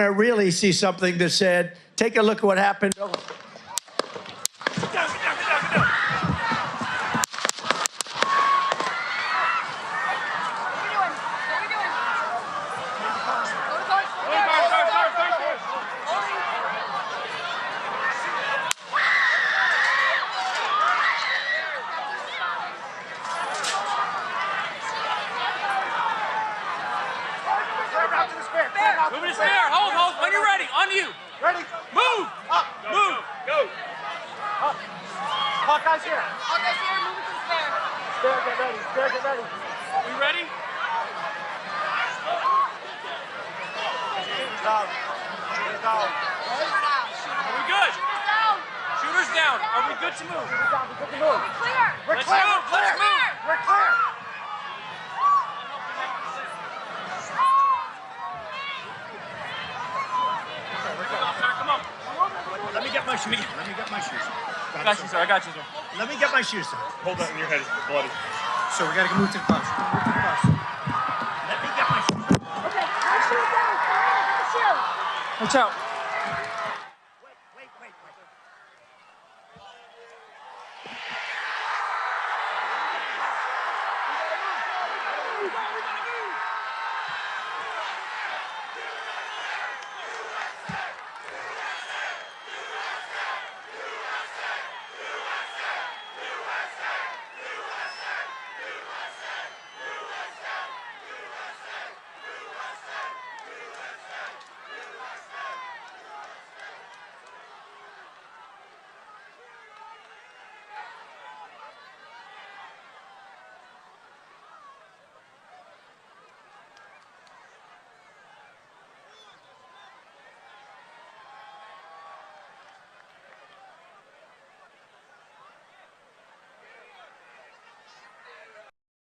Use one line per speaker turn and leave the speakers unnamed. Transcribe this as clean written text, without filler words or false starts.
I really see something that said, take a look at what happened.
Move to spare. Hold. When you're ready. On you.
Ready?
Move.
Up.
Move. Go.
Up. Hawkeye's here.
Hawkeye's here. Move it to the spare.
Spare, get ready. Spare, get ready.
We ready?
Shooter's down. Shooter's down.
Shooter down.
Are we good?
Shooter's down.
Shooter's down. Are we good to move?
Shooter's down. We're good to move.
Be clear.
We're
Let's
clear.
move.
We're clear.
Let's move.
We're clear.
Come on.
Let me get my shoes. Let me get my shoes.
I got you, sir. I got you, sir.
Let me get my shoes. Sir.
Hold that in your head. It's bloody.
So we got to move to the bus. Move to the bus. Let me get my shoes.
Okay. Watch you down. Watch you.
Watch out.